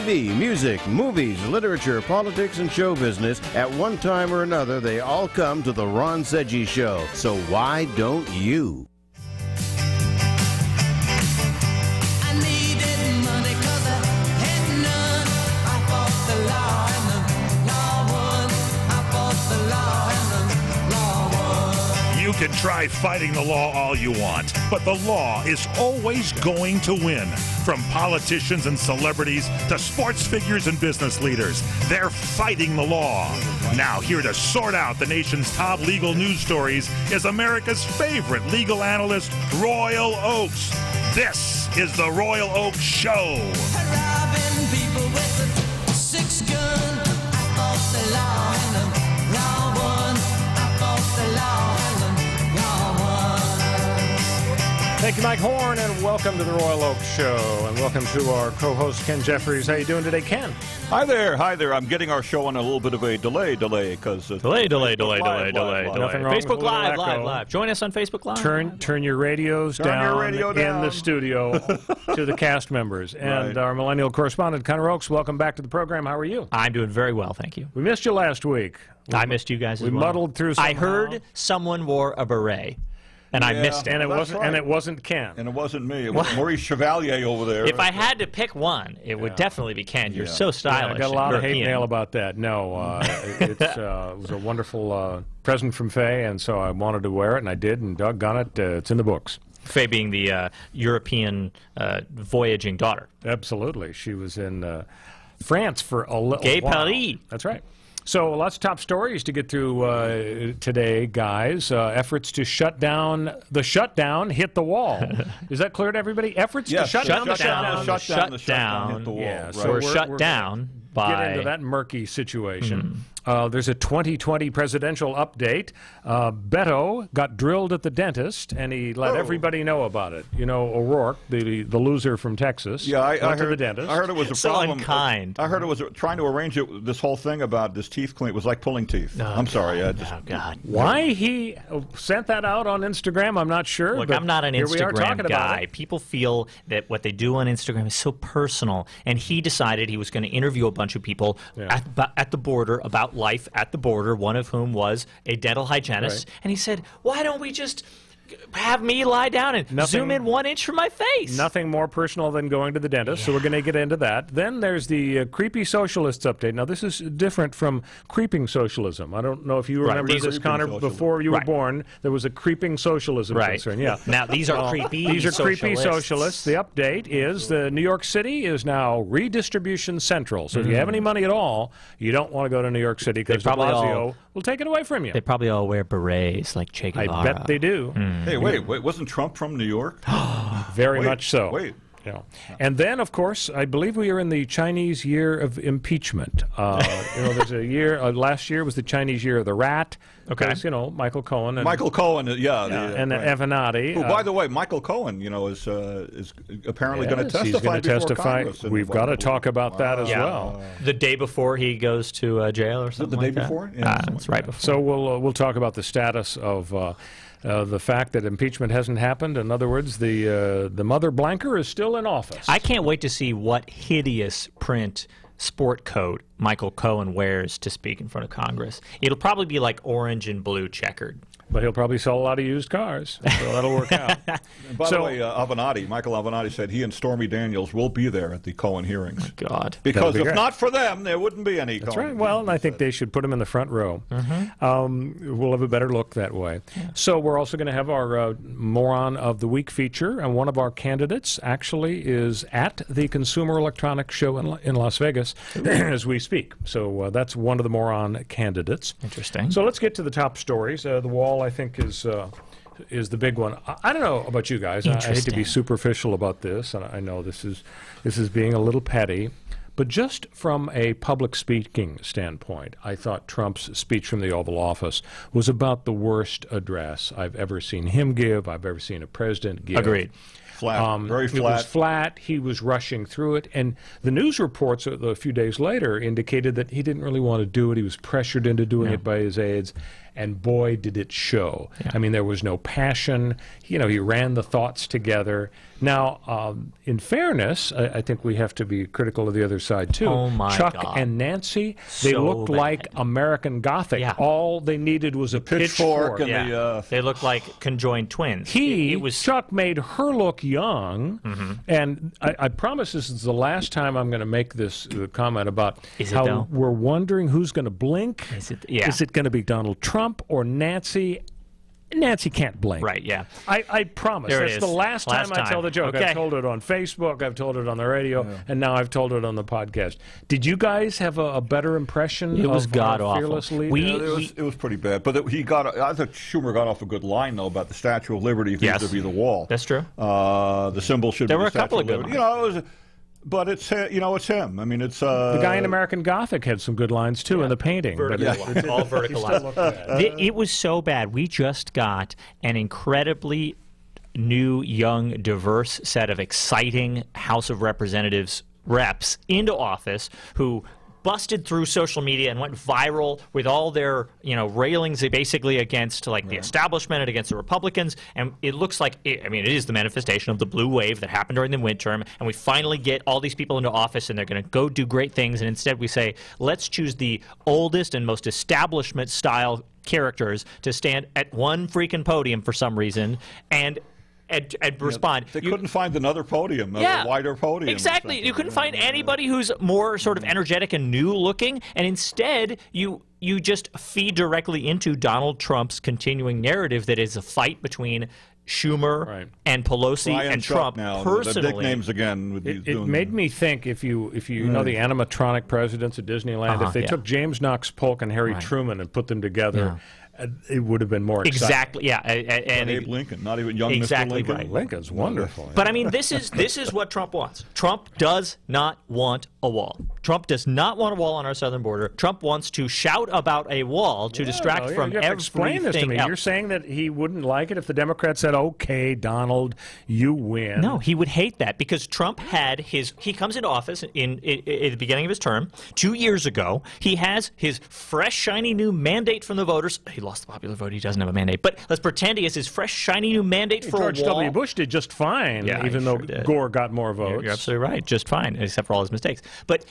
TV, music, movies, literature, politics, and show business. At one time or another, they all come to the Ron Sedgy Show. So why don't you? You can try fighting the law all you want, but the law is always going to win. From politicians and celebrities to sports figures and business leaders, they're fighting the law. Now, here to sort out the nation's top legal news stories is America's favorite legal analyst, Royal Oakes. This is the Royal Oakes Show. Robbing people with a 6-gun. I fought the law and the law won. I fought the law and the Thank you, Mike Horn, and welcome to the Royal Oakes Show, and welcome to our co-host, Ken Jeffries. How you doing today, Ken? Hi there. I'm getting our show on a little bit of a delay, because... Delay. Nothing wrong Facebook Live. Join us on Facebook Live. Turn your radios down in the studio to the cast members. And our millennial correspondent, Connor Oakes, welcome back to the program. How are you? I'm doing very well, thank you. We missed you last week. I missed you guys as well. We muddled through somehow. I heard someone wore a beret. And I missed it. And it wasn't Ken. And it wasn't me. It was Maurice Chevalier over there. If I had to pick one, it would definitely be Ken. You're so stylish. I got a lot of hate mail about that. No, it was a wonderful present from Faye, and so I wanted to wear it, and I did, and doggone it, it's in the books. Faye being the European voyaging daughter. Absolutely. She was in France for a little Gay while. Paris. That's right. So lots of top stories to get through today, guys. Efforts to shut down the shutdown hit the wall. Is that clear to everybody? Efforts to shut down the shutdown hit the wall. Yeah, so we're shut down by... Get into that murky situation. There's a 2020 presidential update. Beto got drilled at the dentist, and he let everybody know about it. You know, O'Rourke, the loser from Texas, I went to heard, the dentist. I heard it was a problem. Unkind. I heard it was trying to arrange it. This whole thing about this teeth clean. It was like pulling teeth. I'm sorry. Oh, God. Why he sent that out on Instagram, I'm not sure. Look, but I'm not an here we are Instagram talking guy. about it. People feel that what they do on Instagram is so personal, and he decided he was going to interview a bunch of people at the border about life at the border, one of whom was a dental hygienist, and he said, why don't we just have me lie down and zoom in 1 inch from my face? Nothing more personal than going to the dentist, so we're going to get into that. Then there's the creepy socialists update. Now, this is different from creeping socialism. I don't know if you remember this, Connor, before you were born. There was a creeping socialism concern. Yeah. Now, these are creepy These are socialists. creepy socialists. The update is the New York City is now redistribution central. So if you have any money at all, you don't want to go to New York City because de Blasio will take it away from you. They probably all wear berets like Che Guevara. I bet they do. Hey, wait, wasn't Trump from New York? Very much so. Wait. Yeah. And then, of course, I believe we are in the Chinese year of impeachment. There's a year, last year was the Chinese year of the rat. Okay. Michael Cohen. And, and Avenatti. Who, by the way, Michael Cohen, is apparently going to testify. He's going to testify. Congress We've got to talk about that as well. The day before he goes to jail or something the day before? Yeah, that's right before. So we'll talk about the status of the fact that impeachment hasn't happened. In other words, the mother blanker is still in office. I can't wait to see what hideous print sport coat Michael Cohen wears to speak in front of Congress. It'll probably be like orange and blue checkered. But he'll probably sell a lot of used cars, so that'll work out. And by the way, Michael Avenatti said he and Stormy Daniels will be there at the Cohen hearings. Oh, my God. Because if not for them, there wouldn't be any That's Cohen. right. Well, and I think they should put him in the front row. We'll have a better look that way. Yeah. So we're also going to have our Moron of the Week feature, and one of our candidates actually is at the Consumer Electronics Show in Las Vegas as we speak. So that's one of the Moron candidates. Interesting. So let's get to the top stories. The wall, I think, is the big one. I don't know about you guys. I hate to be superficial about this, and I know this is being a little petty, but just from a public speaking standpoint, I thought Trump's speech from the Oval Office was about the worst address I've ever seen him give, I've ever seen a president give. Agreed. Flat, very flat. It was flat. He was rushing through it. And the news reports a few days later indicated that he didn't really want to do it. He was pressured into doing it by his aides. and boy, did it show. Yeah. I mean, there was no passion. You know, he ran the thoughts together. Now, in fairness, I think we have to be critical of the other side, too. Oh, my Chuck God. and Nancy, they So looked bad. like American Gothic. Yeah. All they needed was a pitchfork. and Yeah. They looked like conjoined twins. It was Chuck made her look young, and I promise this is the last time I'm going to make this comment about Is it, how though? we're wondering who's going to blink. Is it- yeah. Is it going to be Donald Trump or Nancy? Nancy can't blink. Right, yeah. I promise. There it That's is. the last time I tell the joke. Okay. I've told it on Facebook, I've told it on the radio, and now I've told it on the podcast. Did you guys have a better impression It was of our god-awful. fearless leader? It was pretty bad. But I thought Schumer got off a good line, though, about the Statue of Liberty vis-a-vis the wall. That's true. The symbol should There be were the a couple Statue of good Liberty. You know, it was, but it's it's him. I mean, it's the guy in American Gothic had some good lines, too, in the painting. But Vertical, all vertical lines. It was so bad. We just got an incredibly new, young, diverse set of exciting House of Representatives reps into office who busted through social media and went viral with all their, railings basically against the establishment and against the Republicans. And it looks like, it is the manifestation of the blue wave that happened during the midterm. And we finally get all these people into office and they're going to go do great things. And instead we say, let's choose the oldest and most establishment style characters to stand at one freaking podium for some reason and respond. They couldn't find another podium, a wider podium. Exactly. You couldn't find anybody who's more sort of energetic and new looking, and instead you just feed directly into Donald Trump's continuing narrative that is a fight between Schumer and Pelosi Brian and Chuck Trump now, personally. the nicknames again. It made me think, if you know the animatronic presidents at Disneyland, if they took James Knox Polk and Harry Truman and put them together, it would have been more exciting. Exactly, yeah. And Abe Lincoln, not even young exactly Mr. Lincoln. right. Lincoln's wonderful. But I mean, this is what Trump wants. Trump does not want a wall. Trump does not want a wall on our southern border. Trump wants to shout about a wall to distract from you have to explain this to me. else. You're saying that he wouldn't like it if the Democrats said, "Okay, Donald, you win." No, he would hate that because Trump had he comes into office at the beginning of his term 2 years ago. He has his fresh, shiny new mandate from the voters. He lost the popular vote. He doesn't have a mandate. But let's pretend he has his fresh, shiny new mandate for George a wall. W. Bush did just fine, even though Gore got more votes. You're absolutely right. Just fine, except for all his mistakes. But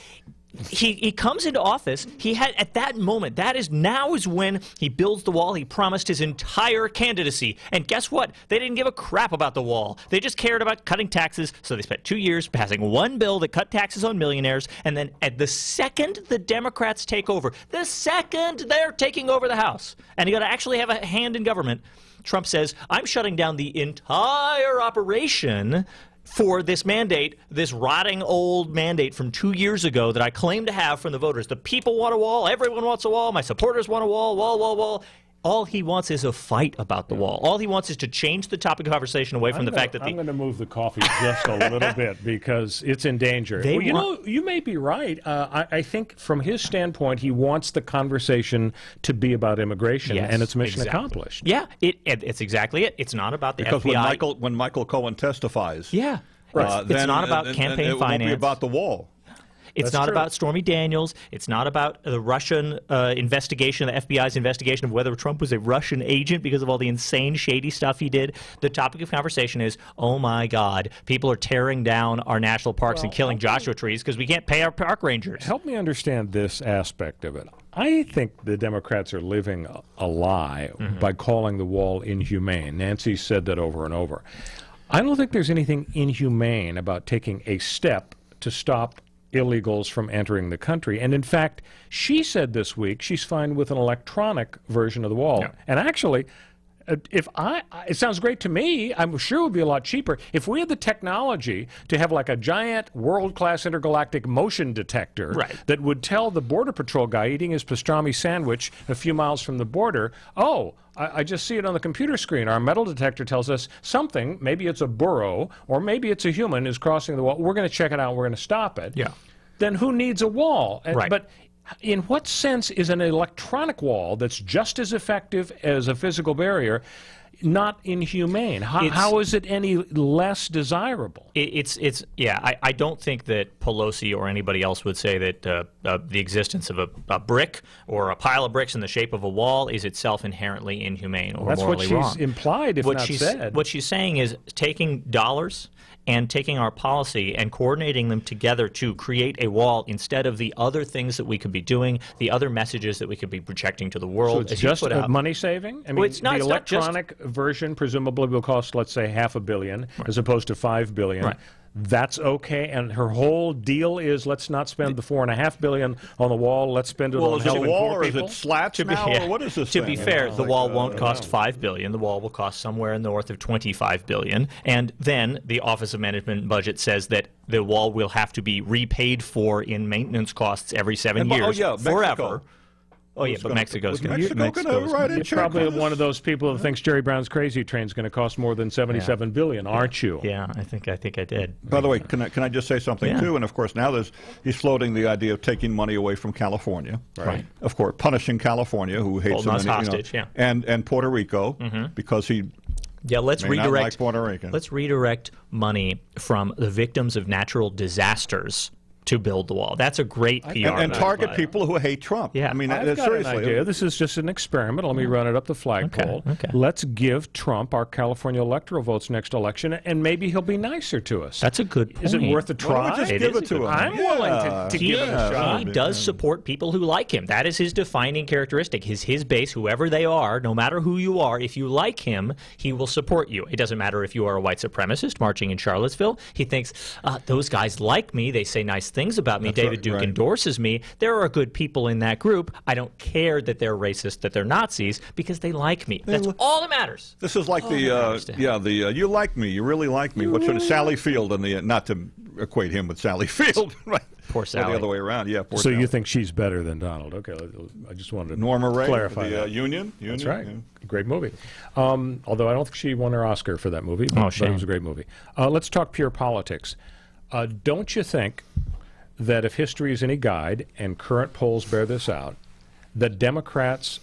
he comes into office. He had at that moment. Now is when he builds the wall. He promised his entire candidacy, and guess what? They didn't give a crap about the wall. They just cared about cutting taxes. So they spent 2 years passing one bill that cut taxes on millionaires, and then at the second the Democrats take over, the second they're taking over the House, and you got to actually have a hand in government, Trump says, "I'm shutting down the entire operation." For this mandate, this rotting old mandate from 2 years ago that I claim to have from the voters. The people want a wall. Everyone wants a wall. My supporters want a wall. Wall. All he wants is a fight about the wall. All he wants is to change the topic of conversation away from the fact that I'm going to move the coffee just a little bit because it's in danger. You may be right. I think from his standpoint, he wants the conversation to be about immigration, and its mission accomplished. Yeah, it's exactly it. It's not about the because FBI. when Michael Cohen testifies, it's not about campaign it finance. Won't be about the wall. It's not about Stormy Daniels. It's not about the Russian investigation, the FBI's investigation of whether Trump was a Russian agent because of all the insane, shady stuff he did. The topic of conversation is, oh, my God, people are tearing down our national parks and killing Joshua trees because we can't pay our park rangers. Help me understand this aspect of it. I think the Democrats are living a lie by calling the wall inhumane. Nancy said that over and over. I don't think there's anything inhumane about taking a step to stop illegals from entering the country. And in fact, she said this week she's fine with an electronic version of the wall. Yeah. And actually, it sounds great to me. I'm sure it would be a lot cheaper. If we had the technology to have like a giant world-class intergalactic motion detector that would tell the Border Patrol guy eating his pastrami sandwich a few miles from the border, I just see it on the computer screen. Our metal detector tells us something, maybe it's a burro, or maybe it's a human is crossing the wall. We're going to check it out. We're going to stop it. Yeah. Then who needs a wall? But in what sense is an electronic wall that's just as effective as a physical barrier not inhumane. How is it any less desirable? I don't think that Pelosi or anybody else would say that the existence of a brick or a pile of bricks in the shape of a wall is itself inherently inhumane or morally wrong. That's what she's implied, if not said. What she's saying is taking dollars and taking our policy and coordinating them together to create a wall instead of the other things that we could be doing, the other messages that we could be projecting to the world. So it's just money saving? I mean, well, it's not, the electronic version presumably will cost, let's say, $500 million as opposed to $5 billion. Right. That's okay, and her whole deal is let's not spend the $4.5 billion on the wall. Let's spend it on helping poor people. Well, is it a wall or is it slats now, or what is this To thing? be fair, the wall won't cost $5 billion. The wall will cost somewhere north of $25 billion, and then the Office of Management and Budget says that the wall will have to be repaid for in maintenance costs every 7 years, forever. Oh, yeah, but Mexico's going to write a You're check. probably one of those people who thinks Jerry Brown's Crazy Train's going to cost more than $77 billion, aren't you? Yeah, I think I did. By the way, can I just say something, too? And, of course, now he's floating the idea of taking money away from California. Right. Of course, punishing California, who hates us hostage, and Puerto Rico, because he let's may not like Puerto Rican. Let's redirect money from the victims of natural disasters to build the wall. That's a great PR. And target people who hate Trump. Yeah. I mean, I've got seriously. an idea. This is just an experiment. Let me run it up the flagpole. Okay. Let's give Trump our California electoral votes next election, and maybe he'll be nicer to us. That's a good point. Is it worth a try? Why don't we just give it to him? I'm willing to give it a shot. He does support people who like him. That is his defining characteristic. His base, whoever they are, no matter who you are, if you like him, he will support you. It doesn't matter if you are a white supremacist marching in Charlottesville. He thinks, those guys like me. They say nice things about me. David Duke endorses me. There are good people in that group. I don't care that they're racist, that they're Nazis, because they like me. That's all that matters. This is like you like me, you really like me. What's Sally Field, and not to equate him with Sally Field, right? Poor Sally. Or the other way around, poor So Sally. you think she's better than Donald? Okay, I just wanted to Norma Ray, clarify the that. Union. That's right. Yeah. Great movie. Although I don't think she won her Oscar for that movie, but it was a great movie. Let's talk pure politics. Don't you think that if history is any guide, and current polls bear this out, that Democrats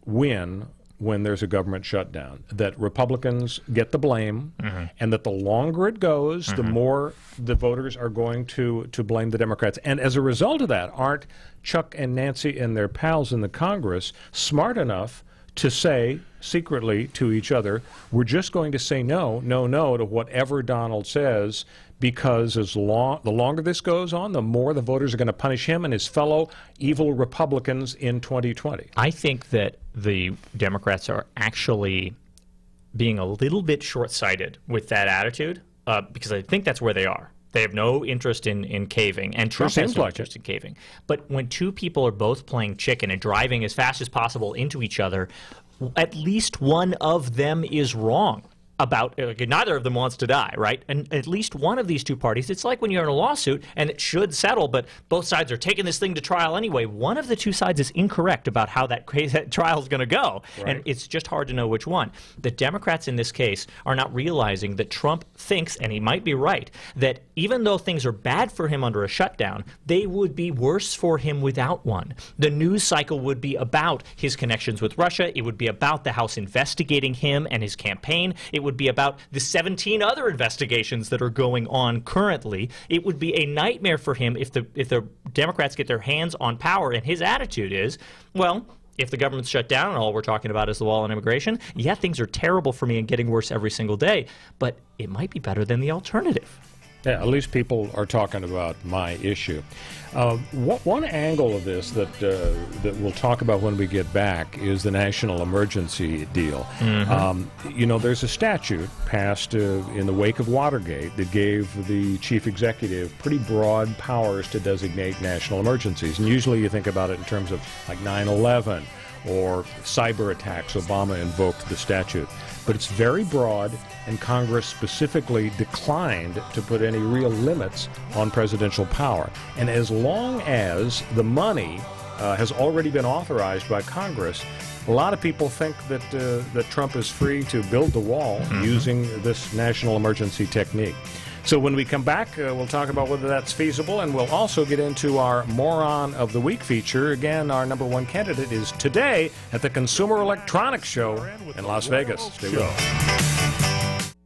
win when there's a government shutdown, that Republicans get the blame, and that the longer it goes, the more the voters are going to blame the Democrats. And as a result of that, aren't Chuck and Nancy and their pals in the Congress smart enough to say secretly to each other, we're just going to say no to whatever Donald says, because the longer this goes on, the more the voters are going to punish him and his fellow evil Republicans in 2020. I think that the Democrats are actually being a little bit short-sighted with that attitude, because I think that's where they are. They have no interest in caving, and Trump has no interest in caving. But when two people are both playing chicken and driving as fast as possible into each other, at least one of them is wrong about neither of them wants to die, right? And at least one of these two parties, it's like when you're in a lawsuit and it should settle, but both sides are taking this thing to trial anyway. One of the two sides is incorrect about how that trial is going to go, and it's just hard to know which one. The Democrats in this case are not realizing that Trump thinks, and he might be right, that even though things are bad for him under a shutdown, they would be worse for him without one. The news cycle would be about his connections with Russia. It would be about the House investigating him and his campaign. It would be about the 17 other investigations that are going on currently. It would be a nightmare for him if the Democrats get their hands on power, and his attitude is, well, if the government's shut down and all we're talking about is the wall and immigration, things are terrible for me and getting worse every single day, but it might be better than the alternative. Yeah, at least people are talking about my issue. One angle of this that we'll talk about when we get back is the national emergency deal. There's a statute passed in the wake of Watergate that gave the chief executive pretty broad powers to designate national emergencies. And usually you think about it in terms of like 9/11 or cyber attacks. Obama invoked the statute. But it's very broad, and Congress specifically declined to put any real limits on presidential power. And as long as the money has already been authorized by Congress, a lot of people think that Trump is free to build the wall using this national emergency technique. So when we come back, we'll talk about whether that's feasible, and we'll also get into our Moron of the Week feature. Again, our number one candidate is today at the Consumer Electronics Show in Las Vegas. Stay with us.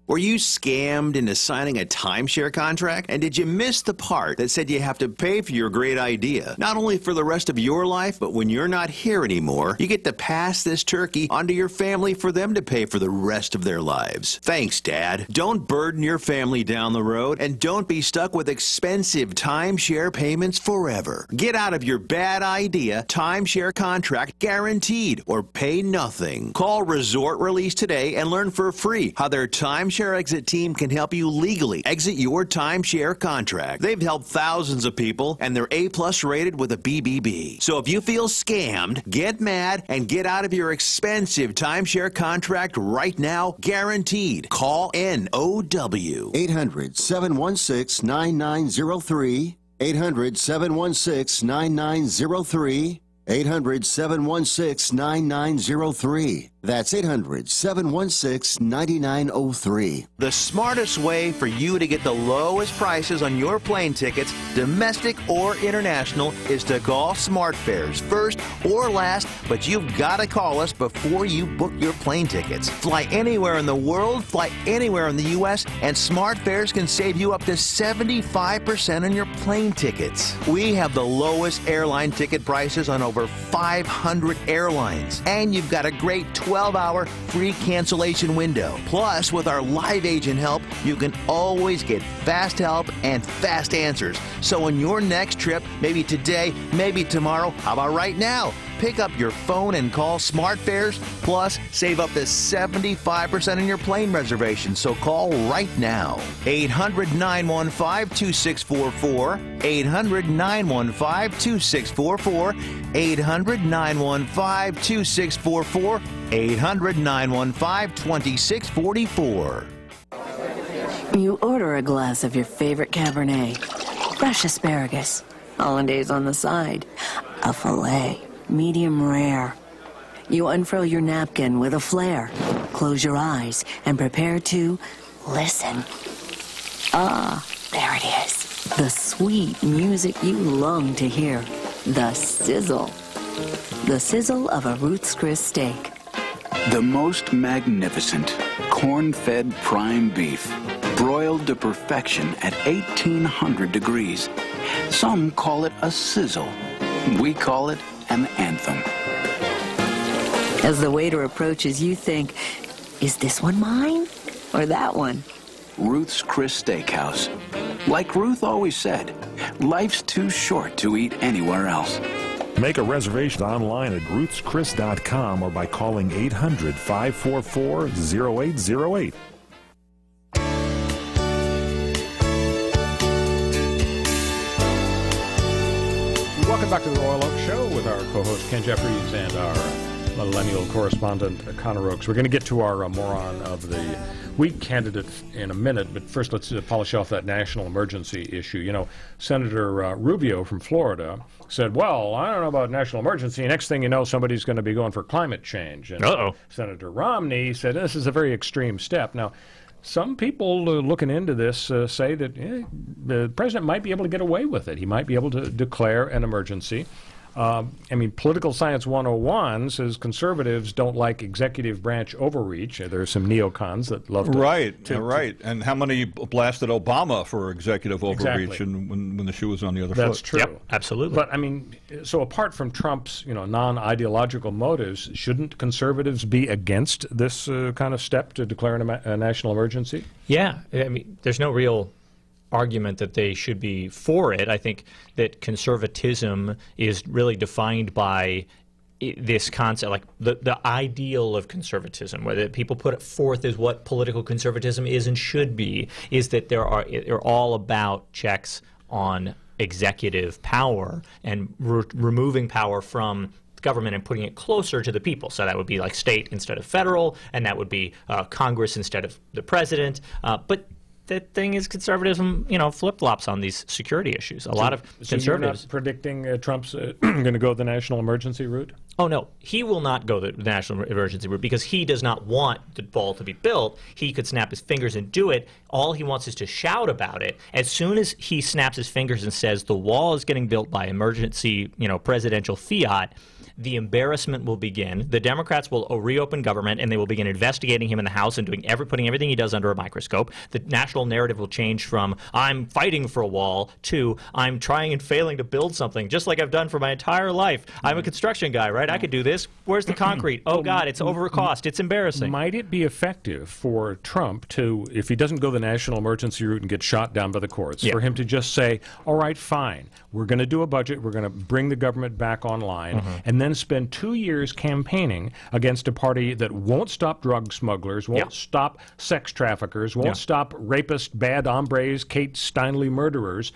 Were you scammed into signing a timeshare contract? And did you miss the part that said you have to pay for your great idea? Not only for the rest of your life, but when you're not here anymore, you get to pass this turkey onto your family for them to pay for the rest of their lives. Thanks, Dad. Don't burden your family down the road, and don't be stuck with expensive timeshare payments forever. Get out of your bad idea timeshare contract guaranteed, or pay nothing. Call Resort Release today and learn for free how their timeshare exit team can help you legally exit your timeshare contract. They've helped thousands of people, and they're A+ rated with a BBB. So if you feel scammed, get mad and get out of your expensive timeshare contract right now, guaranteed. Call NOW. 800-716-9903. 800-716-9903. 800-716-9903. That's 800-716-9903. The smartest way for you to get the lowest prices on your plane tickets, domestic or international, is to call SmartFares first or last, but you've got to call us before you book your plane tickets. Fly anywhere in the world, fly anywhere in the U.S., and SmartFares can save you up to 75% on your plane tickets. We have the lowest airline ticket prices on over 500 airlines, and you've got a great 12-hour free cancellation window. Plus, with our live agent help, you can always get fast help and fast answers. So on your next trip, maybe today, maybe tomorrow, how about right now? Pick up your phone and call SmartFares, plus save up to 75% on your plane reservation. So call right now. 800-915-2644. 800-915-2644. 800-915-2644. 800-915-2644. You order a glass of your favorite Cabernet, fresh asparagus, hollandaise on the side, a filet, medium rare. You unfurl your napkin with a flair, close your eyes, and prepare to listen. Ah, there it is. The sweet music you long to hear. The sizzle. The sizzle of a Ruth's Chris steak. The most magnificent corn-fed prime beef, broiled to perfection at 1,800 degrees. Some call it a sizzle. We call it an anthem. As the waiter approaches, you think, is this one mine or that one? Ruth's Chris Steakhouse. Like Ruth always said, life's too short to eat anywhere else. Make a reservation online at ruthschris.com or by calling 800-544-0808. Welcome back to the Royal Oak Show with our co-host Ken Jeffries and our millennial correspondent Connor Oakes. We're going to get to our moron of the week candidate in a minute, but first let's polish off that national emergency issue. You know, Senator Rubio from Florida said, well, I don't know about national emergency. Next thing you know, somebody's going to be going for climate change. And Senator Romney said this is a very extreme step. Now, some people looking into this say that the president might be able to get away with it. He might be able to declare an emergency. I mean, Political Science 101 says conservatives don't like executive branch overreach. There are some neocons that love to... Right. And how many blasted Obama for executive overreach and when the shoe was on the other foot? That's true. Yep, absolutely. But, I mean, so apart from Trump's, non-ideological motives, shouldn't conservatives be against this kind of step to declare a national emergency? Yeah. I mean, there's no real argument that they should be for it. I think that conservatism is really defined by this concept, like the ideal of conservatism, whether people put it forth as what political conservatism is and should be, is that they're all about checks on executive power and removing power from government and putting it closer to the people. So that would be like state instead of federal, and that would be Congress instead of the president. But the thing is conservatism, flip-flops on these security issues. A lot of conservatives... you're not predicting Trump's going to go the national emergency route? Oh, no. He will not go the national emergency route because he does not want the wall to be built. He could snap his fingers and do it. All he wants is to shout about it. As soon as he snaps his fingers and says the wall is getting built by emergency, presidential fiat, the embarrassment will begin. The Democrats will reopen government, and they will begin investigating him in the House and putting everything he does under a microscope. The national narrative will change from I'm fighting for a wall to I'm trying and failing to build something, just like I've done for my entire life. I'm a construction guy, right? I could do this. Where's the concrete? Oh, God, it's over cost. It's embarrassing. Might it be effective for Trump to, if he doesn't go the national emergency route and get shot down by the courts, for him to just say, all right, fine, we're going to do a budget, we're going to bring the government back online, and then spend 2 years campaigning against a party that won't stop drug smugglers, won't stop sex traffickers, won't stop rapists, bad hombres, Kate Steinle murderers.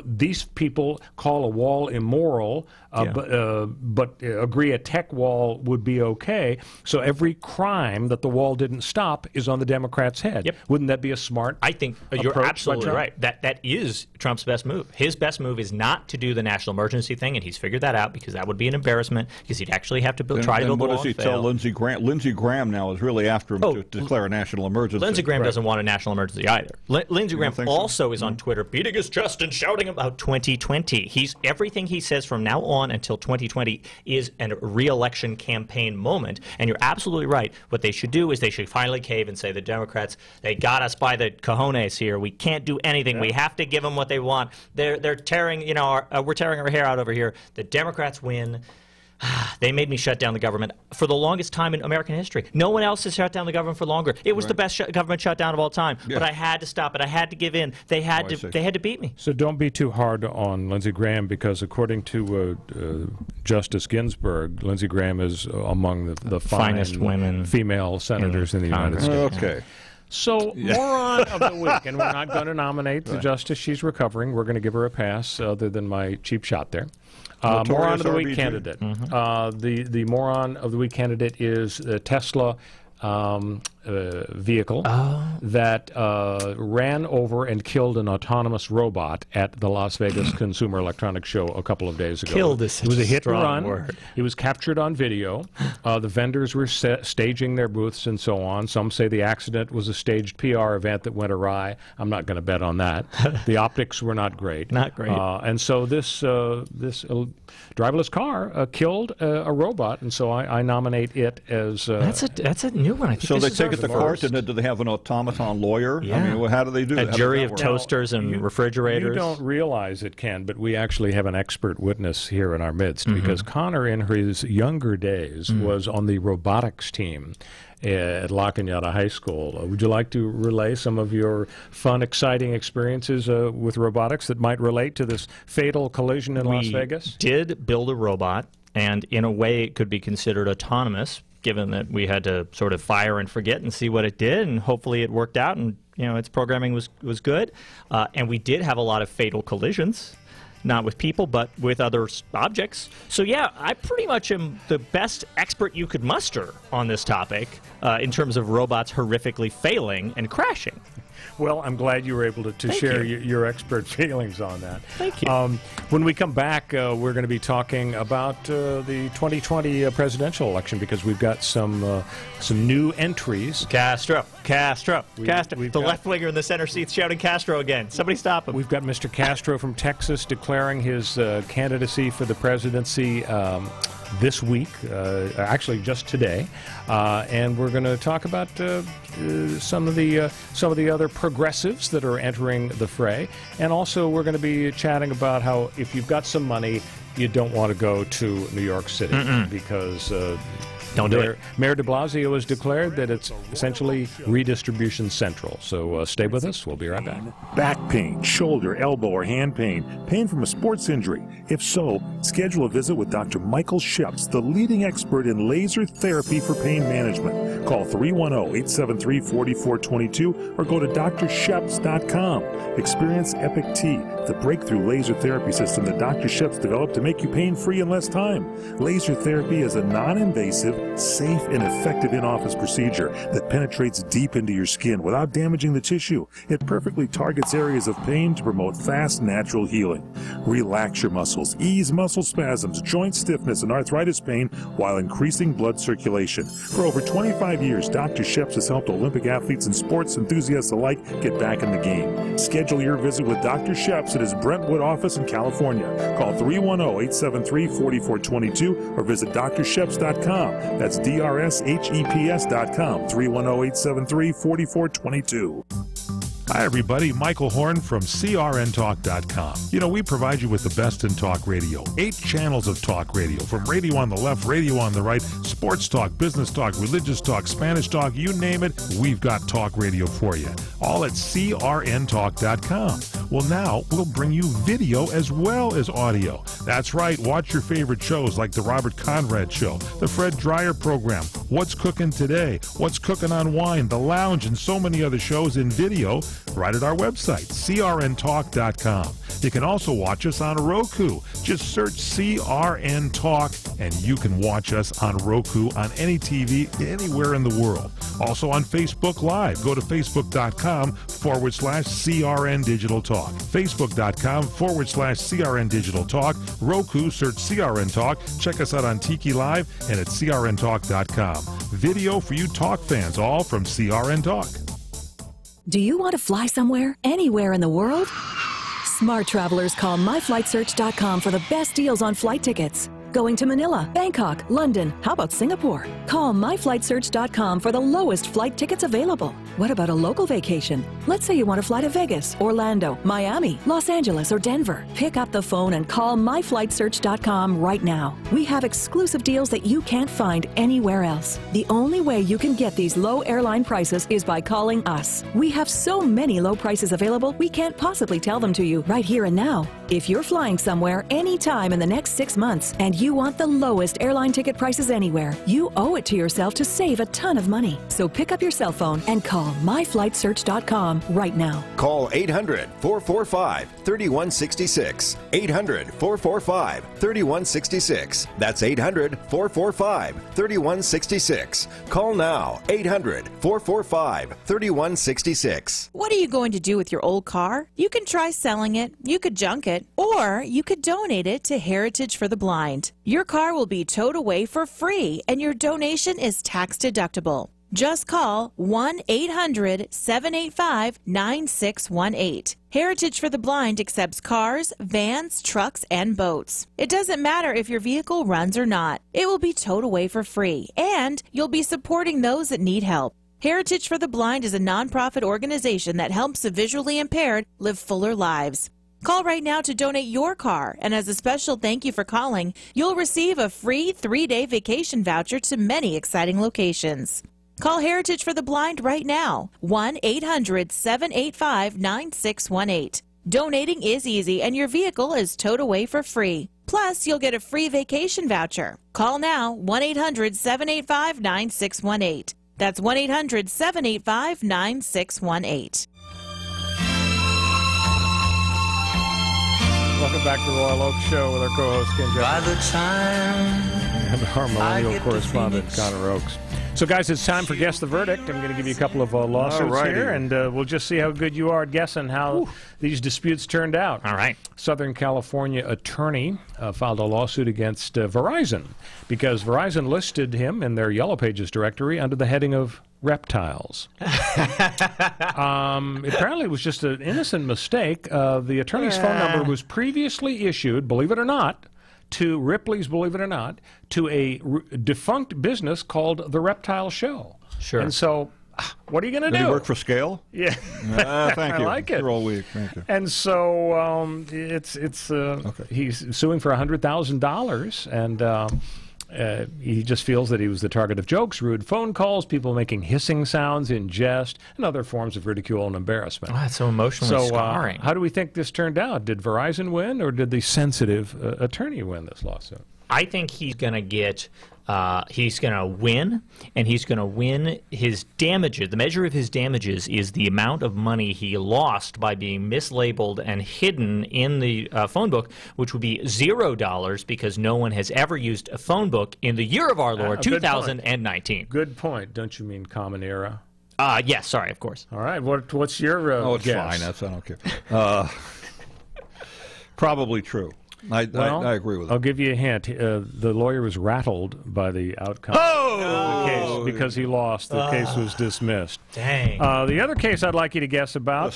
These people call a wall immoral, but agree a tech wall would be okay. So every crime that the wall didn't stop is on the Democrats' head. Wouldn't that be a smart I think you're absolutely right. That is Trump's best move. His best move is not to do the national emergency thing, and he's figured that out because that would be an embarrassment because he'd actually have to try to build the wall. What does he tell Lindsey Graham? Lindsey Graham now is really after him to declare a national emergency. Lindsey Graham doesn't want a national emergency either. Lindsey Graham also is on Twitter beating his chest and shouting about 2020. Everything he says from now on until 2020 is a re-election campaign moment, and you're absolutely right. What they should do is they should finally cave and say the Democrats, they got us by the cojones here. We can't do anything. We have to give them what they want. They're tearing, we're tearing our hair out over here. The Democrats win. They made me shut down the government for the longest time in American history. No one else has shut down the government for longer. It was the best government shutdown of all time. But I had to stop it. I had to give in. They had to beat me. So don't be too hard on Lindsey Graham because according to Justice Ginsburg, Lindsey Graham is among the finest women, female senators in the United States. Okay. So, moron of the week, and we're not going to nominate the justice. She's recovering. We're going to give her a pass, other than my cheap shot there. Moron of the week candidate. The moron of the week candidate is the Tesla vehicle that ran over and killed an autonomous robot at the Las Vegas Consumer Electronics Show a couple of days ago. Killed is such it was a hit strong and run. Word. It was captured on video. The vendors were staging their booths and so on. Some say the accident was a staged PR event that went awry. I'm not going to bet on that. The optics were not great. Not great. And so this driverless car killed a robot, and so I nominate it as... that's a new one. I think so they take it to court, and do they have an automaton lawyer? Yeah. I mean, how do they do that? A jury of toasters and refrigerators. You don't realize it, Ken, but we actually have an expert witness here in our midst because Connor, in his younger days, was on the robotics team at La Cañada High School. Would you like to relay some of your fun, exciting experiences with robotics that might relate to this fatal collision in Las Vegas? We did build a robot, and in a way it could be considered autonomous, given that we had to sort of fire and forget and see what it did, and hopefully it worked out, and its programming was good. And we did have a lot of fatal collisions. Not with people, but with other objects. So yeah, I pretty much am the best expert you could muster on this topic in terms of robots horrifically failing and crashing. Well, I'm glad you were able to share your expert feelings on that. Thank you. When we come back, we're going to be talking about the 2020 presidential election because we've got some new entries. Castro. The left-winger in the center seat's shouting Castro again. Somebody stop him. We've got Mr. Castro from Texas declaring his candidacy for the presidency this week, actually just today, and we're going to talk about some of the other progressives that are entering the fray, and also we're going to be chatting about how if you've got some money, you don't want to go to New York City because don't do it. Mayor de Blasio has declared that it's essentially redistribution central. So stay with us. We'll be right back. Back pain, shoulder, elbow, or hand pain. Pain from a sports injury. If so, schedule a visit with Dr. Michael Sheps, the leading expert in laser therapy for pain management. Call 310-873-4422 or go to drsheps.com. Experience Epic T, the breakthrough laser therapy system that Dr. Sheps developed to make you pain-free in less time. Laser therapy is a non-invasive, safe and effective in-office procedure that penetrates deep into your skin without damaging the tissue. It perfectly targets areas of pain to promote fast, natural healing. Relax your muscles, ease muscle spasms, joint stiffness, and arthritis pain while increasing blood circulation. For over 25 years, Dr. Sheps has helped Olympic athletes and sports enthusiasts alike get back in the game. Schedule your visit with Dr. Sheps at his Brentwood office in California. Call 310-873-4422 or visit drsheps.com. That's DRSHEPS.com, 310-873-4422. Hi, everybody. Michael Horn from CRNTalk.com. You know, we provide you with the best in talk radio. 8 channels of talk radio, from radio on the left, radio on the right, sports talk, business talk, religious talk, Spanish talk, you name it, we've got talk radio for you. All at CRNTalk.com. Well, now we'll bring you video as well as audio. That's right. Watch your favorite shows like The Robert Conrad Show, The Fred Dreyer Program, What's Cooking Today, What's Cooking on Wine, The Lounge, and so many other shows in video right at our website, crntalk.com. You can also watch us on Roku. Just search CRN Talk, and you can watch us on Roku on any TV anywhere in the world. Also on Facebook Live. Go to facebook.com/CRN Digital Talk. Facebook.com/CRN Digital Talk. Roku, search CRN Talk. Check us out on Tiki Live and at crntalk.com. Video for you talk fans, all from CRN Talk. Do you want to fly somewhere, anywhere in the world? Smart travelers call myflightsearch.com for the best deals on flight tickets. Going to Manila, Bangkok, London, how about Singapore? Call myflightsearch.com for the lowest flight tickets available. What about a local vacation? Let's say you want to fly to Vegas, Orlando, Miami, Los Angeles, or Denver. Pick up the phone and call myflightsearch.com right now. We have exclusive deals that you can't find anywhere else. The only way you can get these low airline prices is by calling us. We have so many low prices available, we can't possibly tell them to you right here and now. If you're flying somewhere anytime in the next 6 months and you want the lowest airline ticket prices anywhere, you owe it to yourself to save a ton of money. So pick up your cell phone and call myflightsearch.com right now. Call 800-445-3166. 800-445-3166. That's 800-445-3166. Call now. 800-445-3166. What are you going to do with your old car? You can try selling it, you could junk it, or you could donate it to Heritage for the Blind. Your car will be towed away for free, and your donation is tax deductible. Just call 1-800-785-9618. Heritage for the Blind accepts cars, vans, trucks, and boats. It doesn't matter if your vehicle runs or not. It will be towed away for free, and you'll be supporting those that need help. Heritage for the Blind is a nonprofit organization that helps the visually impaired live fuller lives. Call right now to donate your car, and as a special thank you for calling, you'll receive a free 3-day vacation voucher to many exciting locations. Call Heritage for the Blind right now, 1-800-785-9618. Donating is easy, and your vehicle is towed away for free. Plus, you'll get a free vacation voucher. Call now, 1-800-785-9618. That's 1-800-785-9618. Welcome back to the Royal Oak Show with our co-host Ken Jeffries. By the time and our millennial correspondent Connor Oakes. So, guys, it's time for Guess the Verdict. I'm going to give you a couple of lawsuits here, and we'll just see how good you are at guessing how these disputes turned out. All right. Southern California attorney filed a lawsuit against Verizon because Verizon listed him in their Yellow Pages directory under the heading of reptiles. Apparently, it was just an innocent mistake. The attorney's phone number was previously issued, believe it or not, to Ripley's, believe it or not, to a defunct business called The Reptile Show. Sure. And so, what are you going to do? Did he work for Scale? Yeah. Thank you. I like it. You're all week. Thank you. And so, he's suing for $100,000, and he just feels that he was the target of jokes, rude phone calls, people making hissing sounds in jest, and other forms of ridicule and embarrassment. Oh, that's so emotionally scarring. How do we think this turned out? Did Verizon win, or did the sensitive attorney win this lawsuit? I think he's going to get. He's going to win, and he's going to win his damages. The measure of his damages is the amount of money he lost by being mislabeled and hidden in the phone book, which would be $0 because no one has ever used a phone book in the year of our Lord, 2019. Good point. Don't you mean Common Era? Yes, sorry, of course. All right. What's your it's guess? fine. I don't care. Probably true. I agree with it. I'll give you a hint. The lawyer was rattled by the outcome of the case because he lost. The case was dismissed. Dang. The other case I'd like you to guess about,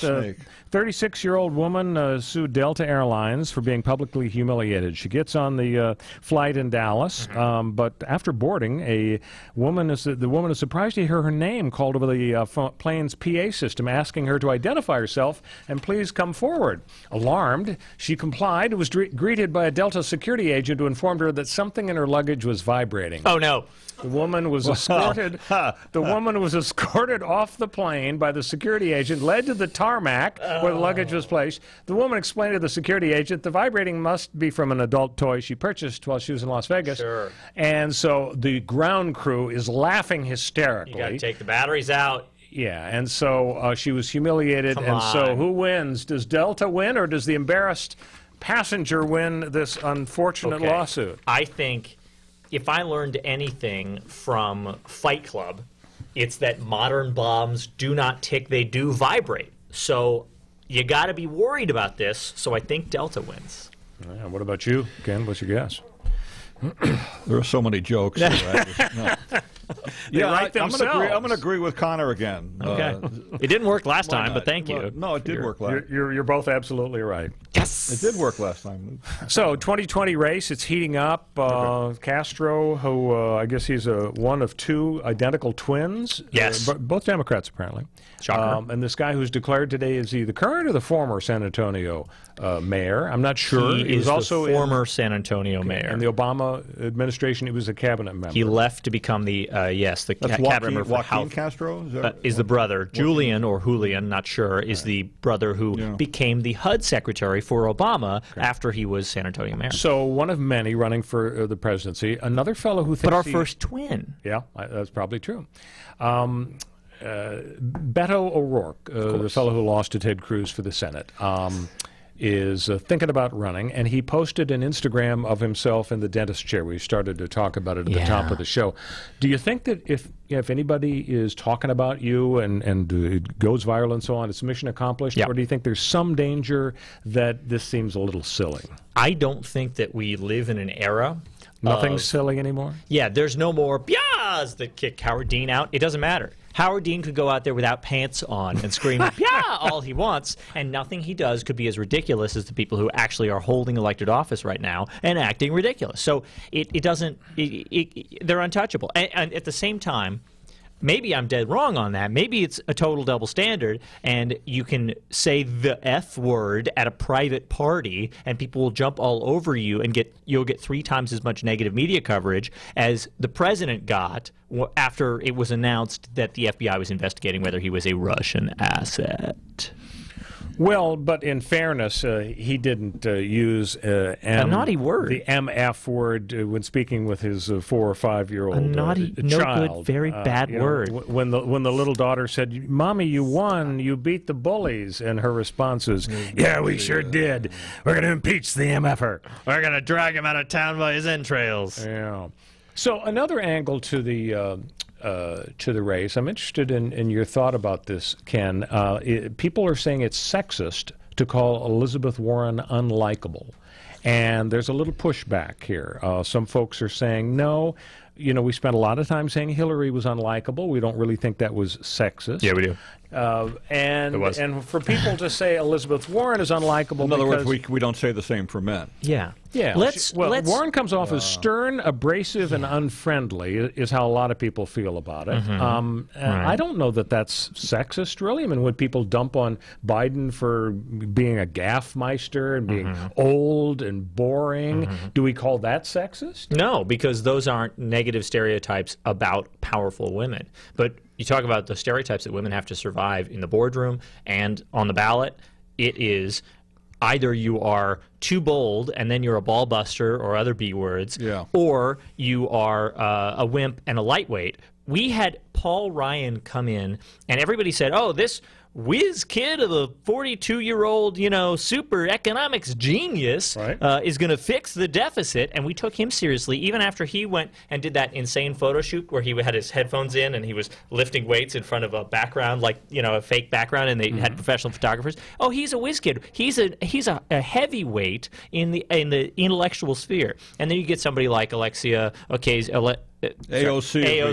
36-year-old woman sued Delta Airlines for being publicly humiliated. She gets on the flight in Dallas, but after boarding, the woman is surprised to hear her name called over the plane's PA system, asking her to identify herself and please come forward. Alarmed, she complied, was greeted by a Delta security agent who informed her that something in her luggage was vibrating. Oh, no. The woman was escorted. The woman was escorted off the plane by the security agent, led to the tarmac where the luggage was placed. The woman explained to the security agent the vibrating must be from an adult toy she purchased while she was in Las Vegas. Sure. And so the ground crew is laughing hysterically. You got to take the batteries out. Yeah, and so she was humiliated. So who wins? Does Delta win, or does the embarrassed passenger win this unfortunate lawsuit? I think if I learned anything from Fight Club, it's that modern bombs do not tick, they do vibrate. So you got to be worried about this, so I think Delta wins. Yeah, what about you, Ken? What's your guess? There are so many jokes. They write themselves. I'm going to agree with Connor again. Okay. It didn't work last time, but thank you. No, it did work last time. You're both absolutely right. Yes! It did work last time. So, 2020 race, it's heating up. Castro, who I guess he's one of two identical twins. Yes. Both Democrats, apparently. Shocker. And this guy who's declared today, is he the current or the former San Antonio mayor? I'm not sure. He is also the former San Antonio mayor. In the Obama administration, he was a cabinet member. He left to become the cabinet member for Joaquin health. Castro? Is the brother. Julian or Julian, not sure, is the brother who became the HUD secretary for Obama after he was San Antonio mayor. So one of many running for the presidency. Another fellow who thinks But our first twin. Yeah, that's probably true. Beto O'Rourke, the fellow who lost to Ted Cruz for the Senate, is thinking about running, and he posted an Instagram of himself in the dentist chair. We started to talk about it at the top of the show. Do you think that if anybody is talking about you and it goes viral and so on, it's mission accomplished? Or do you think there's some danger that this seems a little silly? I don't think that we live in an era. Nothing's silly anymore? Yeah, there's no more "Pyahs" that kick Howard Dean out. It doesn't matter. Howard Dean could go out there without pants on and scream "Pyah" all he wants, and nothing he does could be as ridiculous as the people who actually are holding elected office right now and acting ridiculous. So they're untouchable. And at the same time, maybe I'm dead wrong on that. Maybe it's a total double standard, and you can say the F word at a private party, and people will jump all over you, and you'll get 3 times as much negative media coverage as the president got after it was announced that the FBI was investigating whether he was a Russian asset. Well, but in fairness, he didn't use a naughty word, the MF word, when speaking with his 4 or 5-year-old a naughty, no child. Good, very bad word. When the little daughter said, "Mommy, you won, you beat the bullies," and her response is, "Yeah, we sure did. We're going to impeach the MFer. We're going to drag him out of town by his entrails." Yeah. So another angle to the race. I'm interested in your thought about this, Ken. People are saying it's sexist to call Elizabeth Warren unlikable, and there's a little pushback here. Some folks are saying, no, we spent a lot of time saying Hillary was unlikable. We don't really think that was sexist. Yeah, we do. And for people to say Elizabeth Warren is unlikable, in other words, we don't say the same for men. Yeah. Yeah. Warren comes off as stern, abrasive, and unfriendly, is how a lot of people feel about it. I don't know that that's sexist, really. I mean, when people dump on Biden for being a gaffmeister and being old and boring, do we call that sexist? No, because those aren't negative stereotypes about powerful women. But you talk about the stereotypes that women have to survive in the boardroom and on the ballot, it is either you are too bold and then you're a ball buster or other B words, or you are a wimp and a lightweight. We had Paul Ryan come in, and everybody said, oh, this whiz kid of a 42-year-old, super economics genius is going to fix the deficit. And we took him seriously, even after he went and did that insane photo shoot where he had his headphones in and he was lifting weights in front of a background, like, a fake background, and they had professional photographers. Oh, he's a whiz kid. He's a heavyweight in the intellectual sphere. And then you get somebody like Alexia AOC.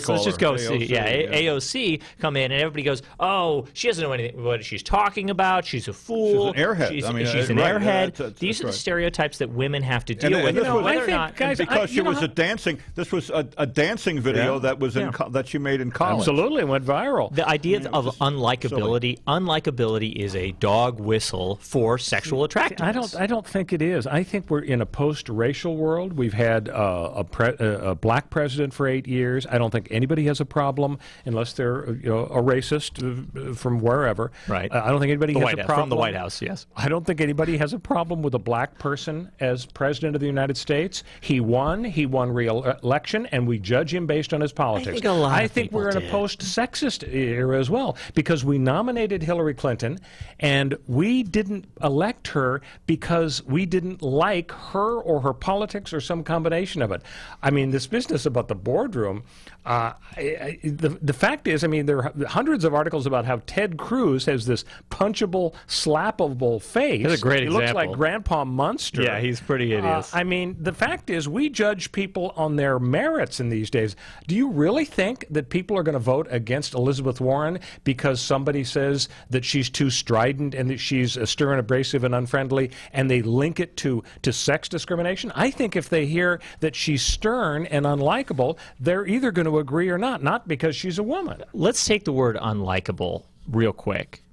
Let's just go see. AOC come in, and everybody goes, "Oh, she doesn't know anything what she's talking about. She's a fool. She's an airhead. She's an airhead." These are the stereotypes that women have to deal with. Because she was dancing. This was a dancing video that was that she made in college. Absolutely, went viral. The idea of unlikability. Unlikability is a dog whistle for sexual attractiveness. I don't think it is. I think we're in a post-racial world. We've had a black president for 8 years. I don't think anybody has a problem unless they're a racist from wherever. Right. I don't think anybody has a problem from the White House. Yes. I don't think anybody has a problem with a black person as president of the United States. He won re-election, and we judge him based on his politics. I think we're in a post-sexist era as well, because we nominated Hillary Clinton, and we didn't elect her because we didn't like her or her politics or some combination of it. I mean, this business about the boardroom, the fact is, there are hundreds of articles about how Ted Cruz has this punchable, slappable face. That's a great example. He looks like Grandpa Munster. Yeah, he's pretty hideous. The fact is, we judge people on their merits in these days. Do you really think that people are going to vote against Elizabeth Warren because somebody says that she's too strident and that she's stern, abrasive, and unfriendly, and they link it to sex discrimination? I think if they hear that she's stern and unlikable, they're either going to agree or not because she's a woman. Let's take the word unlikable real quick.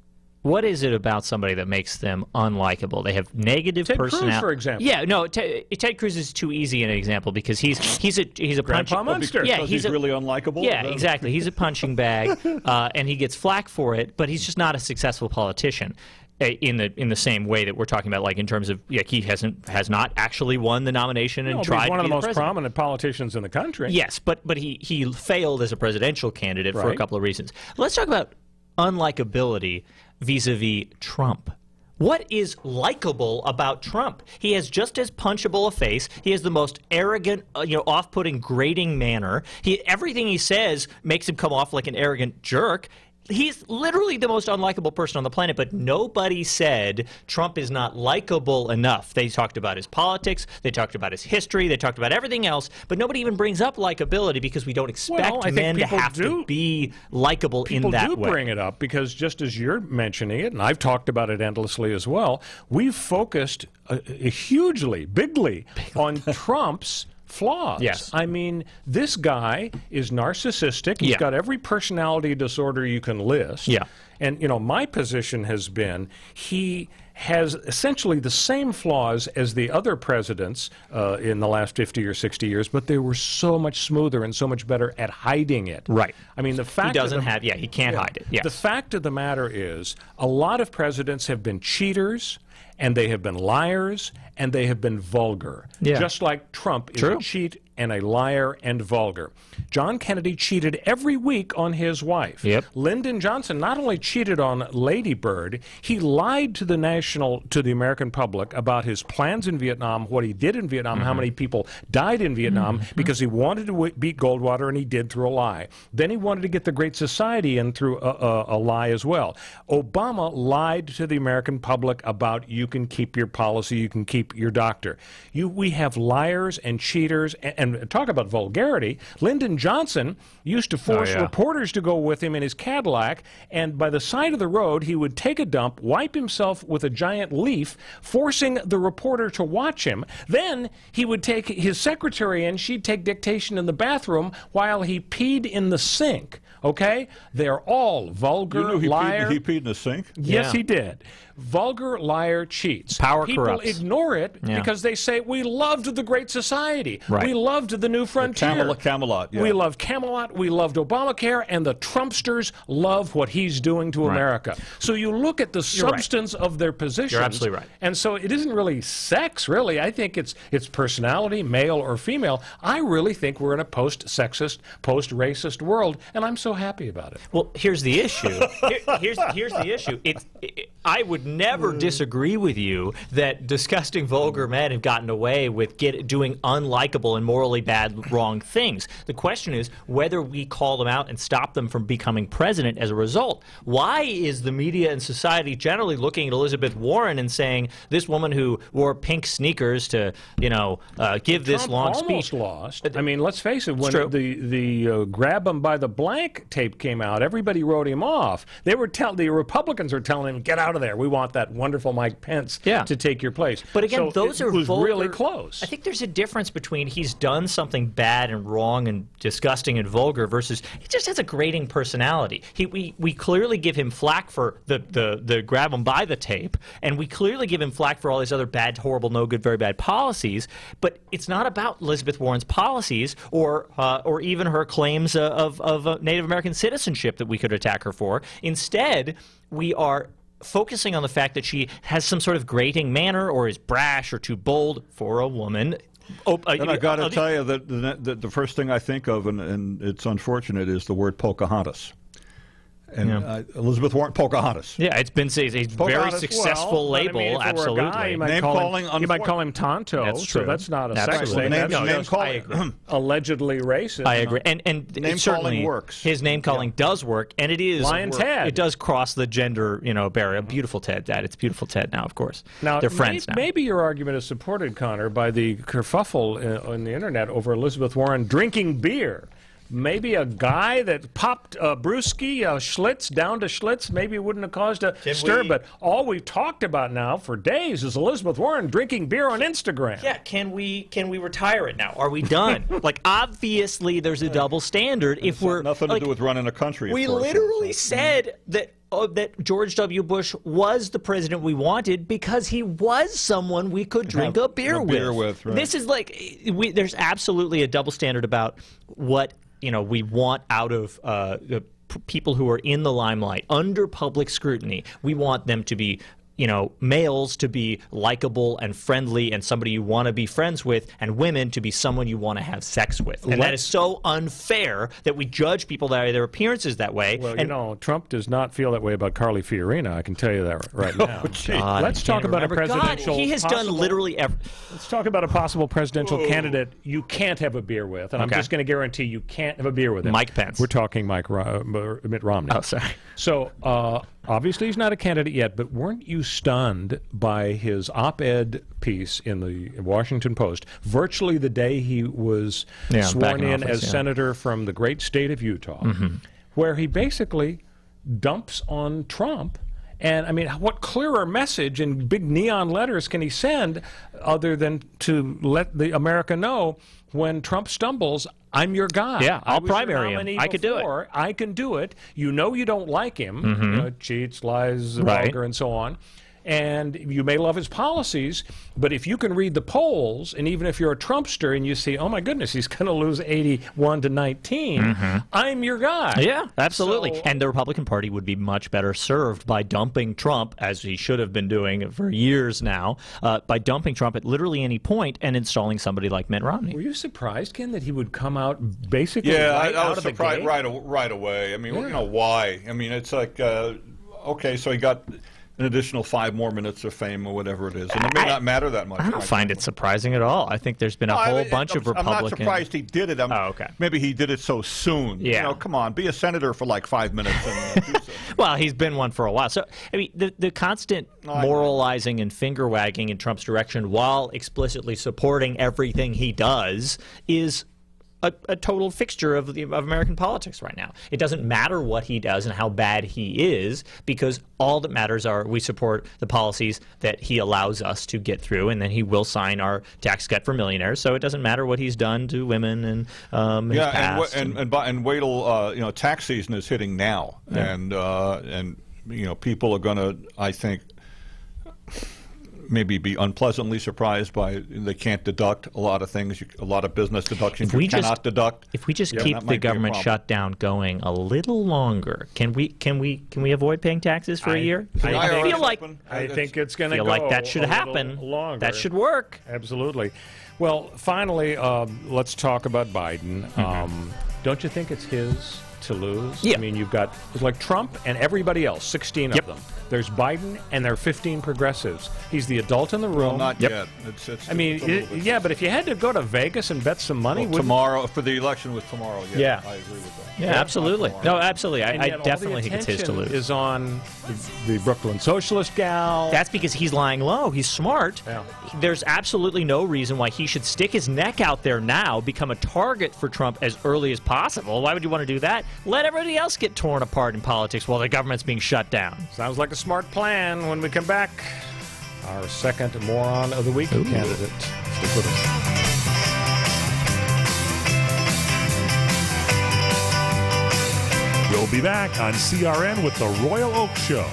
What is it about somebody that makes them unlikable? They have negative personality. Cruz, for example. Yeah, no, Ted Cruz is too easy an example because he's a Grandpa Munster. Because he's really unlikable. Yeah, exactly. He's a punching bag, and he gets flack for it, but he's just not a successful politician. In the same way that we're talking about, like in terms of he has not actually won the nomination and tried. He's one of the most prominent politicians in the country. Yes, but he failed as a presidential candidate for a couple of reasons. Let's talk about unlikability vis-a-vis Trump. What is likable about Trump? He has just as punchable a face. He has the most arrogant, off-putting, grating manner. Everything he says makes him come off like an arrogant jerk. He's literally the most unlikable person on the planet, but nobody said Trump is not likable enough. They talked about his politics, they talked about his history, they talked about everything else, but nobody even brings up likability because we don't expect men to have to be likable in that way. People do bring it up because just as you're mentioning it, and I've talked about it endlessly as well, we've focused bigly on Trump's flaws. Yes. This guy is narcissistic. He's got every personality disorder you can list. Yeah. And, my position has been he has essentially the same flaws as the other presidents in the last 50 or 60 years, but they were so much smoother and so much better at hiding it. Right. The fact he can't hide it. Yes. The fact of the matter is a lot of presidents have been cheaters, and they have been liars, and they have been vulgar. Yeah. Just like Trump is a cheat and a liar and vulgar. John Kennedy cheated every week on his wife. Yep. Lyndon Johnson not only cheated on Lady Bird, he lied to the American public about his plans in Vietnam, what he did in Vietnam, how many people died in Vietnam, because he wanted to beat Goldwater, and he did through a lie. Then he wanted to get the Great Society in through a lie as well. Obama lied to the American public about you can keep your policy, you can keep your doctor. We have liars and cheaters, and talk about vulgarity. Lyndon Johnson used to force reporters to go with him in his Cadillac, and by the side of the road, he would take a dump, wipe himself with a giant leaf, forcing the reporter to watch him. Then he would take his secretary in, she'd take dictation in the bathroom while he peed in the sink. Okay? They're all vulgar, liars. liar. He peed in the sink? Yes, he did. vulgar liar cheats. Power People corrupts. ignore it because they say, we loved the Great Society. Right. We loved the New Frontier. Camelot. Yeah. We loved Camelot. We loved Obamacare. And the Trumpsters love what he's doing to America. So you look at the substance of their positions. You're absolutely right. And so it isn't really sex, really. I think it's personality, male or female. I really think we're in a post-sexist, post-racist world, and I'm so happy about it. Well, here's the issue. Here's the issue. I would never disagree with you that disgusting, vulgar men have gotten away with doing unlikable and morally bad, wrong things. The question is whether we call them out and stop them from becoming president as a result. Why is the media and society generally looking at Elizabeth Warren and saying this woman who wore pink sneakers to, give this long speech? Lost. I mean, let's face it. When the grab him by the blank tape came out, everybody wrote him off. They were the Republicans were telling him, "Get out of there. We want that wonderful Mike Pence to take your place." But again, those are vulgar. Really close. I think there's a difference between he's done something bad and wrong and disgusting and vulgar versus he just has a grating personality. We clearly give him flack for the grab him by the tape, and we clearly give him flack for all these other bad, horrible, no good, very bad policies. But it's not about Elizabeth Warren's policies or even her claims of Native American citizenship that we could attack her for. Instead, we are focusing on the fact that she has some sort of grating manner or is brash or too bold for a woman. And I got to tell you that the first thing I think of, and it's unfortunate, is the word Pocahontas. And Elizabeth Warren, Pocahontas. Yeah, it's been a very successful label. I mean, absolutely. Guy, you might call him Tonto. That's true. So that's not a sex thing. Name calling. Allegedly racist. I agree. And name calling works. His name calling does work, and it is Lion Ted. It does cross the gender barrier. Beautiful Ted, Dad. It's beautiful Ted now, of course. Now they're friends now. Maybe your argument is supported, Connor, by the kerfuffle on the internet over Elizabeth Warren drinking beer. Maybe a guy that popped a brewski, a Schlitz, down to Schlitz, maybe it wouldn't have caused a stir. But all we've talked about now for days is Elizabeth Warren drinking beer on Instagram. Yeah, can we retire it now? Are we done? Obviously, there's a double standard. If we're nothing to do with running a country. We literally said that George W. Bush was the president we wanted because he was someone we could drink a beer with. Right. This is there's absolutely a double standard about what we want out of people who are in the limelight under public scrutiny. We want them to be males to be likable and friendly and somebody you want to be friends with, and women to be someone you want to have sex with. And that is so unfair that we judge people by their appearances that way. Well, Trump does not feel that way about Carly Fiorina. I can tell you that right now. Let's talk about a presidential. He has done literally everything. Let's talk about a possible presidential candidate you can't have a beer with, and I'm just going to guarantee you can't have a beer with him. Mike Pence. We're talking Mitt Romney. Oh, sorry. So obviously he's not a candidate yet, but weren't you stunned by his op-ed piece in the Washington Post virtually the day he was sworn in as senator from the great state of Utah, where he basically dumps on Trump? And, I mean, what clearer message in big neon letters can he send other than to let the America know when Trump stumbles, I'm your guy. Yeah, I'll primary him. I could do it. I can do it. You know you don't like him. Cheats, lies, vulgar, and so on. And you may love his policies, but if you can read the polls, and even if you're a Trumpster and you see, oh my goodness, he's going to lose 81-19, I'm your guy. Yeah, absolutely. And the Republican Party would be much better served by dumping Trump, as he should have been doing for years now, by dumping Trump at literally any point and installing somebody like Mitt Romney. Were you surprised, Ken, that he would come out basically I out was of the surprised gate? right away. I mean, why? I mean, it's like, okay, so he got an additional 5 more minutes of fame or whatever it is. And it may not matter that much. I don't find it surprising at all. I think there's been a whole bunch of Republicans. I'm not surprised he did it. Maybe he did it so soon. Yeah. Come on, be a senator for like 5 minutes. And, do so. Well, he's been one for a while. So, I mean, the constant moralizing and finger-wagging in Trump's direction while explicitly supporting everything he does is a total fixture of American politics right now. It doesn't matter what he does and how bad he is, because all that matters are we support the policies that he allows us to get through, and then he will sign our tax cut for millionaires. So it doesn't matter what he's done to women and his past. And wait till tax season is hitting now, and people are going to, I think, maybe be unpleasantly surprised by they can't deduct a lot of things, a lot of business deductions you cannot deduct. If we just keep the government shutdown going a little longer, can we avoid paying taxes for a year? I think it's going to go like that should happen. Longer. That should work. Absolutely. Well, finally, let's talk about Biden. Don't you think it's his to lose? Yeah. I mean, it's like Trump and everybody else, 16 of them. There's Biden, and there are 15 progressives. He's the adult in the room. Well, not yet. But if you had to go to Vegas and bet some money, tomorrow for the election was tomorrow. Yeah, I agree with that. Yeah, absolutely. No, absolutely. I definitely think it's his to lose. Is on the Brooklyn Socialist gal. That's because he's lying low. He's smart. Yeah. There's absolutely no reason why he should stick his neck out there now, become a target for Trump as early as possible. Why would you want to do that? Let everybody else get torn apart in politics while the government's being shut down. Sounds like a smart plan. When we come back, our second Moron of the Week candidate. Stick with us. We'll be back on CRN with the Royal Oak Show.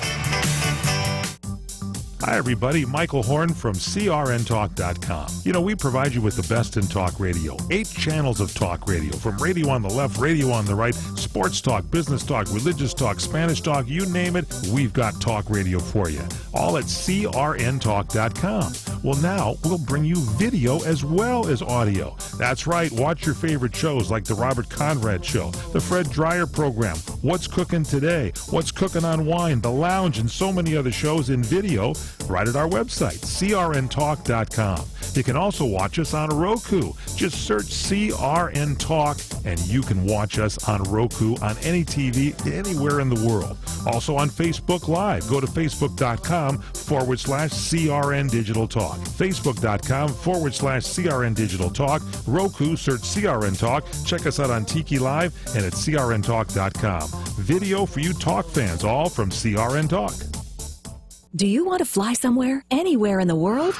Hi, everybody. Michael Horn from CRNTalk.com. You know, we provide you with the best in talk radio. 8 channels of talk radio, from radio on the left, radio on the right, sports talk, business talk, religious talk, Spanish talk, you name it, we've got talk radio for you. All at CRNTalk.com. Well, now we'll bring you video as well as audio. That's right. Watch your favorite shows like The Robert Conrad Show, The Fred Dreyer Program, What's Cooking Today, What's Cooking on Wine, The Lounge, and so many other shows in video right at our website, CRNTalk.com. You can also watch us on Roku. Just search CRN Talk, and you can watch us on Roku on any TV anywhere in the world. Also on Facebook Live. Go to Facebook.com/CRN Digital Talk. Facebook.com/CRN Digital Talk. Roku, search CRN Talk. Check us out on Tiki Live and at CRNTalk.com. Video for you talk fans, all from CRN Talk. Do you want to fly somewhere, anywhere in the world?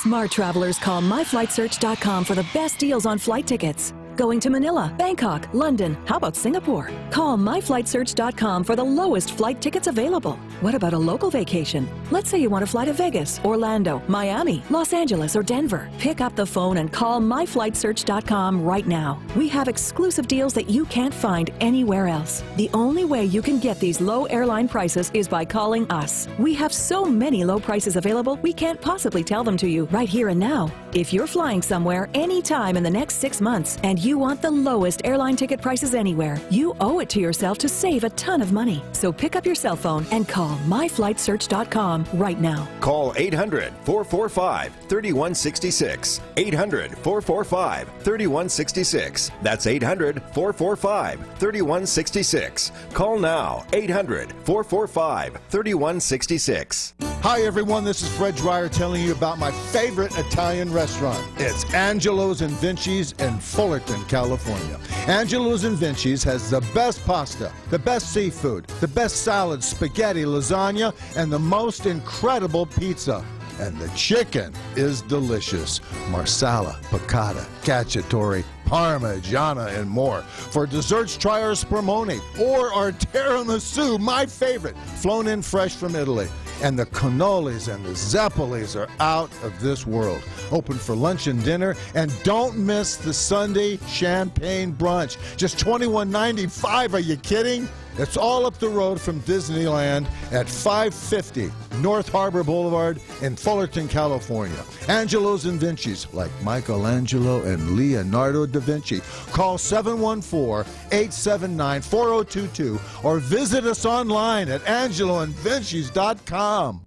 Smart travelers call myflightsearch.com for the best deals on flight tickets. Going to Manila, Bangkok, London, how about Singapore? Call myflightsearch.com for the lowest flight tickets available. What about a local vacation? Let's say you want to fly to Vegas, Orlando, Miami, Los Angeles, or Denver. Pick up the phone and call myflightsearch.com right now. We have exclusive deals that you can't find anywhere else. The only way you can get these low airline prices is by calling us. We have so many low prices available, we can't possibly tell them to you right here and now. If you're flying somewhere anytime in the next 6 months and you want the lowest airline ticket prices anywhere, you owe it to yourself to save a ton of money. So pick up your cell phone and call myflightsearch.com right now. Call 800-445-3166. 800-445-3166. That's 800-445-3166. Call now. 800-445-3166. Hi, everyone. This is Fred Dreyer telling you about my favorite Italian restaurant. It's Angelo's and Vinci's in Fullerton, California. Angelo's and Vinci's has the best pasta, the best seafood, the best salads, spaghetti, lasagna, and the most incredible pizza. And the chicken is delicious. Marsala, piccata, cacciatore, parmigiana, and more. For desserts, try our spumoni or our tiramisu, my favorite, flown in fresh from Italy. And the cannolis and the zeppolis are out of this world. Open for lunch and dinner, and don't miss the Sunday champagne brunch. Just $21.95. Are you kidding? It's all up the road from Disneyland at 550 North Harbor Boulevard in Fullerton, California. Angelo's and Vinci's, like Michelangelo and Leonardo da Vinci. Call 714-879-4022 or visit us online at angeloandvincis.com.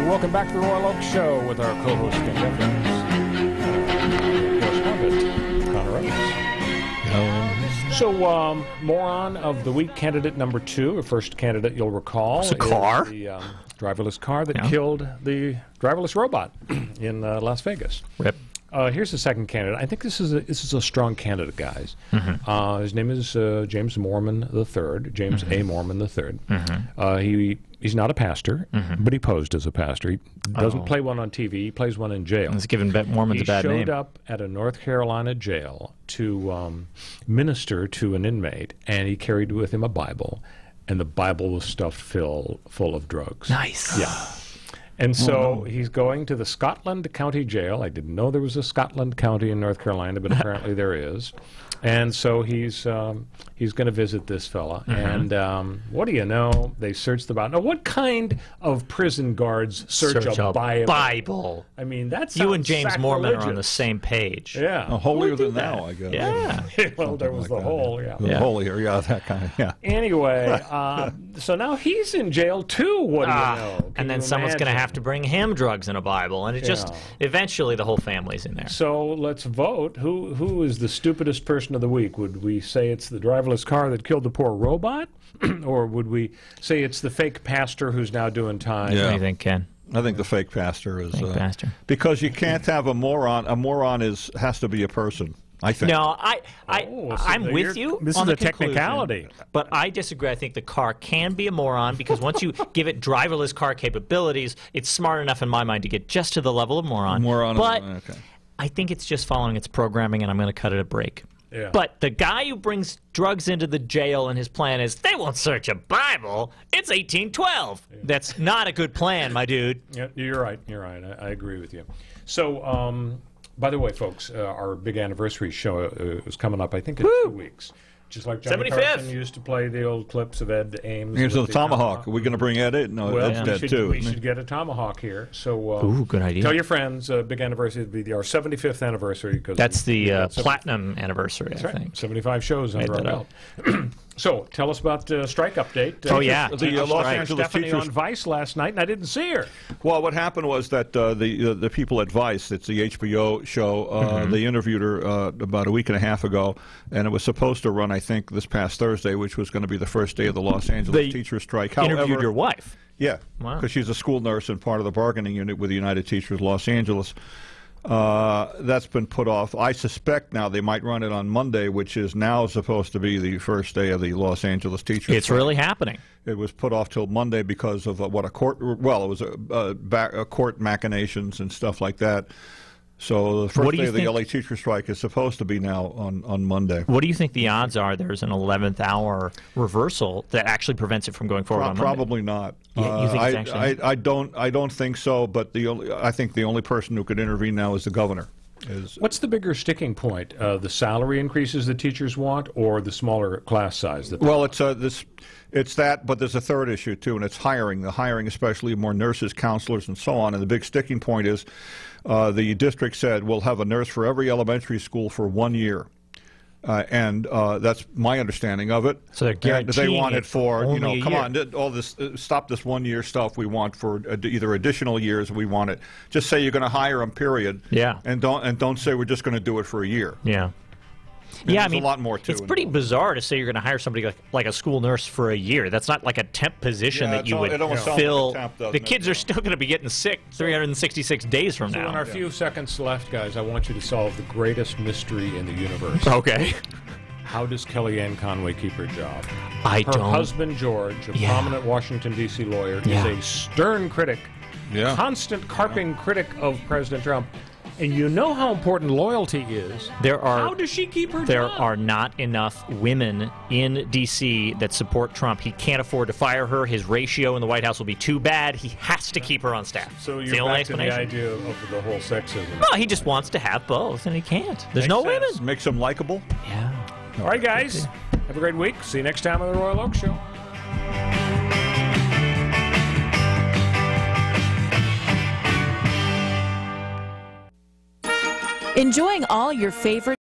Welcome back to the Royal Oak Show with our co-host Ken Jeffries, correspondent Connor Rose. So, Moron of the Week candidate number 2, or first candidate you'll recall, it's a car. Is the driverless car that killed the driverless robot in Las Vegas. Rip. Here's the second candidate. I think this is a strong candidate, guys. His name is James Mormon III, James A. Mormon III. He's not a pastor, but he posed as a pastor. He doesn't play one on TV. He plays one in jail. He's given Mormons a bad name. He showed up at a North Carolina jail to minister to an inmate, and he carried with him a Bible. and the Bible was stuffed full of drugs. Nice. Yeah. And so he's going to the Scotland County Jail. I didn't know there was a Scotland County in North Carolina, but apparently there is. And so he's going to visit this fella. And what do you know? They search the Bible. Now, what kind of prison guards search a Bible? I mean, that's you and James Mormon are on the same page. Yeah, holier than thou, I guess. Yeah. Well, there was the whole. Yeah, the holier. Yeah, that kind of. Yeah. Anyway, so now he's in jail too. What do you know? And then someone's going to have to bring him drugs and a Bible, and it just eventually the whole family's in there. So let's vote. Who is the stupidest person of the week? Would we say it's the driverless car that killed the poor robot, or would we say it's the fake pastor who's now doing time? What do you think, Ken? I think the fake pastor is pastor. Because you can't have a moron. A moron has to be a person. I think. No, I'm with you. This on is the a technicality. But I disagree. I think the car can be a moron because once you give it driverless car capabilities, it's smart enough in my mind to get just to the level of moron. But I think it's just following its programming, and I'm going to cut it a break. Yeah. But the guy who brings drugs into the jail and his plan is, they won't search a Bible. It's 1812. Yeah. That's not a good plan, my dude. Yeah, you're right. You're right. I agree with you. So, by the way, folks, our big anniversary show is coming up, I think, in 2 weeks. Just like Johnny 75th. Carson used to play the old clips of Ed Ames. Here's the tomahawk. Are we going to bring Ed in? No, well, Ed's dead too. We should get a tomahawk here. So, ooh, good idea. Tell your friends. Big anniversary would be our 75th anniversary. That's the platinum anniversary, I think. 75 shows under our belt. So, tell us about Strike Update. The Los Angeles Stephanie teachers on Vice last night, and I didn't see her. Well, what happened was that the people at Vice, it's the HBO show, they interviewed her about a week and a half ago, and it was supposed to run, I think, this past Thursday, which was going to be the first day of the Los Angeles teacher strike. Interviewed your wife? Yeah, because she's a school nurse and part of the bargaining unit with the United Teachers Los Angeles. That's been put off. I suspect now they might run it on Monday, which is now supposed to be the first day of the Los Angeles teachers. It's really happening. It was put off till Monday because of what a court. Well, it was a court machinations and stuff like that. So the first day of the LA teacher strike is supposed to be now on Monday. What do you think the odds are there's an 11th hour reversal that actually prevents it from going forward on Monday? Probably not. Yeah, you think it's actually... I don't think so, but I think the only person who could intervene now is the governor. What's the bigger sticking point? The salary increases the teachers want, or the smaller class size? Well, it's that, but there's a third issue too, and it's hiring. The hiring, especially more nurses, counselors, and so on. And the big sticking point is the district said we'll have a nurse for every elementary school for 1 year. And that's my understanding of it. So they're guaranteeing they want it for, come year. on, all this, stop this 1 year stuff. We want for either additional years. We want it. Just say you're going to hire them, period. Yeah. And don't say we're just going to do it for a year. Yeah. And yeah, I mean, a lot more to it's pretty bizarre to say you're going to hire somebody like a school nurse for a year. That's not like a temp position that you would fill. Like the kids are still going to be getting sick 366 days from now. So in our few seconds left, guys, I want you to solve the greatest mystery in the universe. Okay. How does Kellyanne Conway keep her job? Her husband, George, a prominent Washington, D.C. lawyer, is a stern critic, constant carping critic of President Trump. And you know how important loyalty is. How does she keep her job? There are not enough women in D.C. that support Trump. He can't afford to fire her. His ratio in the White House will be too bad. He has to keep her on staff. So you're back to the idea of the whole sexism. No, he just wants to have both, and he can't. There's no women. Makes him likable. Yeah. All right, guys. Have a great week. See you next time on the Royal Oak Show. Enjoying all your favorite